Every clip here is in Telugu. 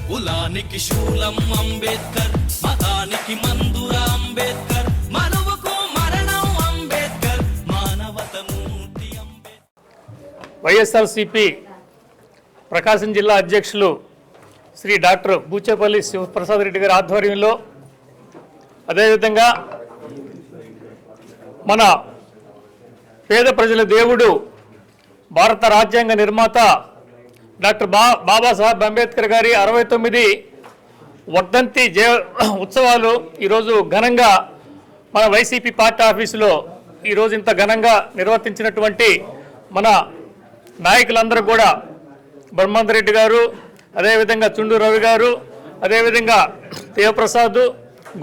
కులానికి శూలం అంబేద్కర్, మతానికి మందురా అంబేద్కర్, మనవకు మరణం అంబేద్కర్, మానవత మూర్తి అంబేద్కర్. వైఎస్ఆర్సీపీ ప్రకాశం జిల్లా అధ్యక్షులు శ్రీ డాక్టర్ బూచేపల్లి శివప్రసాద్ రెడ్డి గారి ఆధ్వర్యంలో, అదేవిధంగా మన పేద ప్రజల దేవుడు భారత రాజ్యాంగ నిర్మాత డాక్టర్ బాబాసాహెబ్ అంబేద్కర్ గారి 69 వర్ధంతి ఉత్సవాలు ఈరోజు ఘనంగా మన వైసీపీ పార్టీ ఆఫీసులో ఈరోజు ఇంత ఘనంగా నిర్వర్తించినటువంటి మన నాయకులందరూ కూడా బ్రహ్మాందరెడ్డి గారు, అదేవిధంగా చుండూరు రవి గారు, అదేవిధంగా దేవప్రసాద్,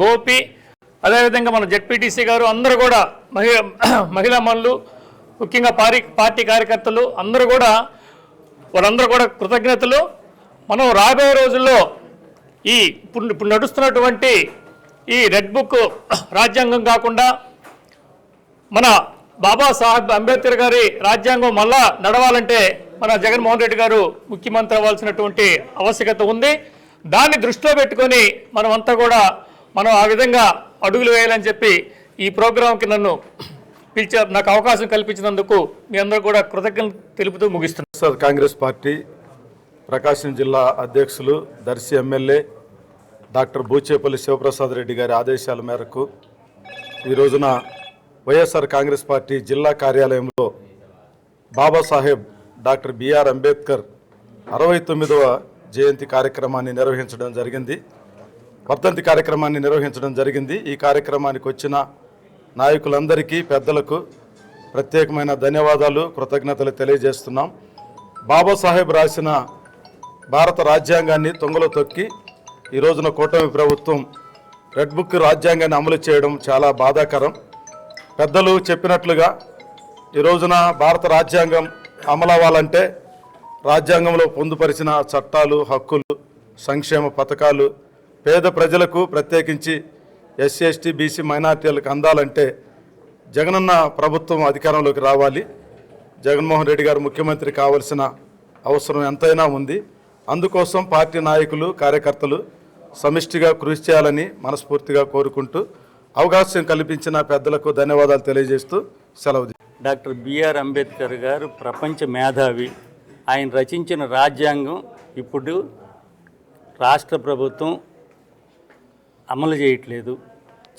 గోపి, అదేవిధంగా మన జెడ్పీటీసీ గారు అందరూ కూడా మహిళా మనులు, ముఖ్యంగా పార్టీ కార్యకర్తలు అందరూ కూడా వాళ్ళందరూ కూడా కృతజ్ఞతలు. మనం రాబోయే రోజుల్లో ఇప్పుడు నడుస్తున్నటువంటి ఈ రెడ్ బుక్ రాజ్యాంగం కాకుండా మన బాబాసాహెబ్ అంబేద్కర్ గారి రాజ్యాంగం మళ్ళా నడవాలంటే మన జగన్మోహన్ రెడ్డి గారు ముఖ్యమంత్రి అవ్వాల్సినటువంటి ఆవశ్యకత ఉంది. దాన్ని దృష్టిలో పెట్టుకొని మనమంతా కూడా ఆ విధంగా అడుగులు వేయాలని చెప్పి ఈ ప్రోగ్రాంకి నన్ను నాకు అవకాశం కల్పించినందుకు మీ అందరూ కూడా కృతజ్ఞతలు తెలుపుతూ ముగిస్తున్నారు. కాంగ్రెస్ పార్టీ ప్రకాశం జిల్లా అధ్యక్షులు దర్శి ఎమ్మెల్యే డాక్టర్ బూచేపల్లి శివప్రసాద్ రెడ్డి గారి ఆదేశాల మేరకు ఈ రోజున వైఎస్ఆర్ కాంగ్రెస్ పార్టీ జిల్లా కార్యాలయంలో బాబాసాహెబ్ డాక్టర్ బిఆర్ అంబేద్కర్ 69వ జయంతి కార్యక్రమాన్ని నిర్వహించడం జరిగింది. వర్ధంతి కార్యక్రమాన్ని నిర్వహించడం జరిగింది. ఈ కార్యక్రమానికి వచ్చిన నాయకులందరికీ, పెద్దలకు ప్రత్యేకమైన ధన్యవాదాలు, కృతజ్ఞతలు తెలియజేస్తున్నాం. బాబాసాహెబ్ రాసిన భారత రాజ్యాంగాన్ని తొంగలో తొక్కి ఈ రోజున కూటమి ప్రభుత్వం రెడ్ బుక్ రాజ్యాంగాన్ని అమలు చేయడం చాలా బాధాకరం. పెద్దలు చెప్పినట్లుగా ఈ రోజున భారత రాజ్యాంగం అమలు అవ్వాలంటే రాజ్యాంగంలో పొందుపరిచిన చట్టాలు, హక్కులు, సంక్షేమ పథకాలు పేద ప్రజలకు, ప్రత్యేకించి ఎస్సీ, ఎస్టీ, బీసీ, మైనార్టీలకు అందాలంటే జగనన్న ప్రభుత్వం అధికారంలోకి రావాలి. జగన్మోహన్ రెడ్డి గారు ముఖ్యమంత్రి కావాల్సిన అవసరం ఎంతైనా ఉంది. అందుకోసం పార్టీ నాయకులు, కార్యకర్తలు సమిష్టిగా కృషి చేయాలని మనస్ఫూర్తిగా కోరుకుంటూ అవకాశం కల్పించిన పెద్దలకు ధన్యవాదాలు తెలియజేస్తూ సెలవు. డాక్టర్ బిఆర్ అంబేద్కర్ గారు ప్రపంచ మేధావి. ఆయన రచించిన రాజ్యాంగం ఇప్పుడు రాష్ట్ర ప్రభుత్వం అమలు చేయట్లేదు,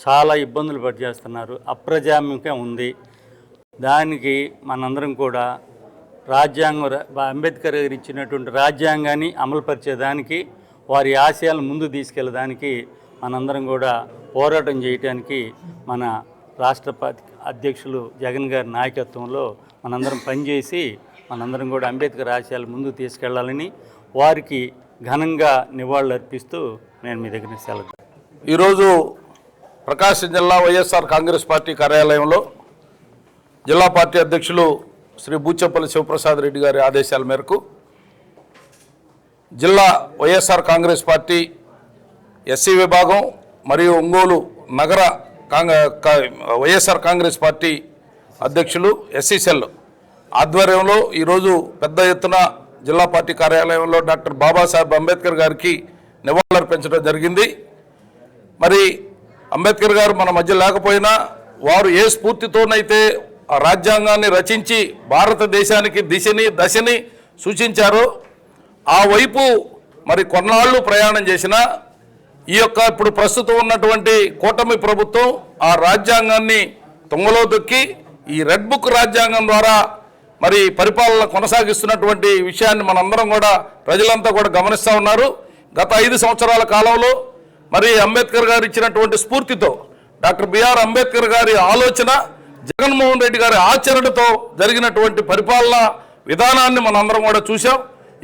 చాలా ఇబ్బందులు పడిచేస్తున్నారు, అప్రజాస్వామ్యంగా ఉంది. దానికి మనందరం కూడా అంబేద్కర్ గారు ఇచ్చినటువంటి రాజ్యాంగాన్ని అమలుపరిచేదానికి, వారి ఆశయాలను ముందు తీసుకెళ్ళడానికి మనందరం కూడా పోరాటం చేయడానికి మన రాష్ట్ర అధ్యక్షులు జగన్ గారి నాయకత్వంలో మనందరం పనిచేసి మనందరం కూడా అంబేద్కర్ ఆశయాలు ముందుకు తీసుకెళ్లాలని వారికి ఘనంగా నివాళులు అర్పిస్తూ నేను మీ దగ్గర సెలవు. ఈరోజు ప్రకాశం జిల్లా వైఎస్ఆర్ కాంగ్రెస్ పార్టీ కార్యాలయంలో జిల్లా పార్టీ అధ్యక్షులు శ్రీ బూచేపల్లి శివప్రసాద్ రెడ్డి గారి ఆదేశాల మేరకు జిల్లా వైఎస్ఆర్ కాంగ్రెస్ పార్టీ ఎస్సీ విభాగం మరియు ఒంగోలు నగర వైఎస్ఆర్ కాంగ్రెస్ పార్టీ అధ్యక్షులు ఎస్సీ సెల్ ఆధ్వర్యంలో ఈరోజు పెద్ద ఎత్తున జిల్లా పార్టీ కార్యాలయంలో డాక్టర్ బాబాసాహెబ్ అంబేద్కర్ గారికి నివాళులర్పించడం జరిగింది. మరి అంబేద్కర్ గారు మన మధ్య లేకపోయినా వారు ఏ స్ఫూర్తితోనైతే ఆ రాజ్యాంగాన్ని రచించి భారతదేశానికి దశని సూచించారో ఆ వైపు మరి కొన్నాళ్ళు ప్రయాణం చేసిన ఈ యొక్క ఇప్పుడు ప్రస్తుతం ఉన్నటువంటి కూటమి ప్రభుత్వం ఆ రాజ్యాంగాన్ని తుంగలో దొక్కి ఈ రెడ్ బుక్ రాజ్యాంగం ద్వారా మరి పరిపాలన కొనసాగిస్తున్నటువంటి విషయాన్ని మనందరం కూడా ప్రజలంతా కూడా గమనిస్తూ ఉన్నారు. గత 5 సంవత్సరాల కాలంలో మరి అంబేద్కర్ గారు ఇచ్చినటువంటి స్ఫూర్తితో డాక్టర్ బిఆర్ అంబేద్కర్ గారి ఆలోచన జగన్మోహన్ రెడ్డి గారి ఆచరణతో జరిగినటువంటి పరిపాలన విధానాన్ని మనందరం కూడా చూసాం.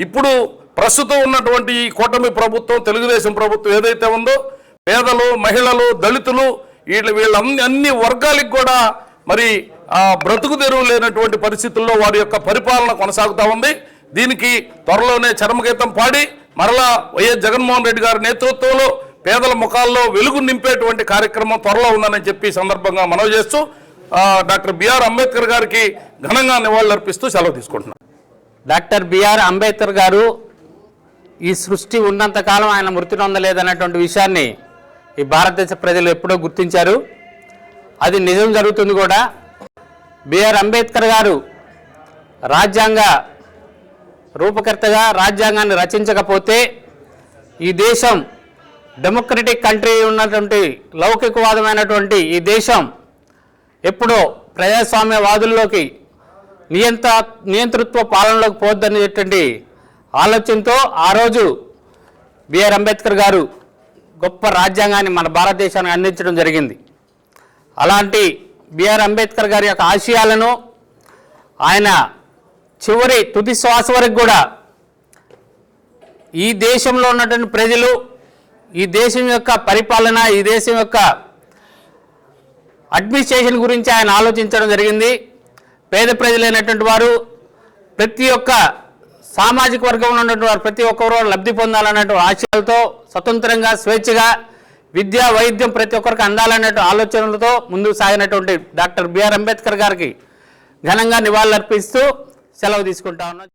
ఇప్పుడు ప్రస్తుతం ఉన్నటువంటి ఈ కూటమి ప్రభుత్వం తెలుగుదేశం ప్రభుత్వం ఏదైతే ఉందో పేదలు, మహిళలు, దళితులు అన్ని వర్గాలకు కూడా మరి బ్రతుకు తెరువు లేనటువంటి పరిస్థితుల్లో వారి యొక్క పరిపాలన కొనసాగుతూ ఉంది. దీనికి త్వరలోనే చరమగీతం పాడి మరలా వైఎస్ జగన్మోహన్ రెడ్డి గారి నేతృత్వంలో పేదల ముఖాల్లో వెలుగు నింపేటువంటి కార్యక్రమం త్వరలో ఉందని చెప్పి సందర్భంగా మనవి చేస్తూ డాక్టర్ బిఆర్ అంబేద్కర్ గారికి ఘనంగా నివాళులర్పిస్తూ సెలవు తీసుకుంటున్నాను. డాక్టర్ బిఆర్ అంబేద్కర్ గారు ఈ సృష్టి ఉన్నంతకాలం ఆయన మృతి నొందలేదన్నటువంటి విషయాన్ని ఈ భారతదేశ ప్రజలు ఎప్పుడో గుర్తించారు. అది నిజం జరుగుతుంది కూడా. బిఆర్ అంబేద్కర్ గారు రాజ్యాంగ రూపకర్తగా రాజ్యాంగాన్ని రచించకపోతే ఈ దేశం డెమోక్రటిక్ కంట్రీ ఉన్నటువంటి లౌకికవాదమైనటువంటి ఈ దేశం ఎప్పుడో ప్రజాస్వామ్యవాదుల్లోకి నియంతృత్వ పాలనలోకి పోద్దనేటువంటి ఆలోచనతో ఆ రోజు బిఆర్ అంబేద్కర్ గారు గొప్ప రాజ్యాంగాన్ని మన భారతదేశానికి అందించడం జరిగింది. అలాంటి బిఆర్ అంబేద్కర్ గారి యొక్క ఆశయాలను ఆయన చివరి తుది శ్వాస వరకు కూడా ఈ దేశంలో ఉన్నటువంటి ప్రజలు, ఈ దేశం యొక్క పరిపాలన, ఈ దేశం యొక్క అడ్మినిస్ట్రేషన్ గురించి ఆయన ఆలోచించడం జరిగింది. పేద ప్రజలైనటువంటి వారు, ప్రతి ఒక్క సామాజిక వర్గంలో ఉన్నటువంటి వారు ప్రతి ఒక్కరు లబ్ధి పొందాలన్నటువంటి ఆశయాలతో స్వతంత్రంగా స్వేచ్ఛగా విద్య, వైద్యం ప్రతి ఒక్కరికి అందాలన్నటువంటి ఆలోచనలతో ముందుకు సాగినటువంటి డాక్టర్ బిఆర్ అంబేద్కర్ గారికి ఘనంగా నివాళులర్పిస్తూ సెలవు తీసుకుంటా ఉన్నాం.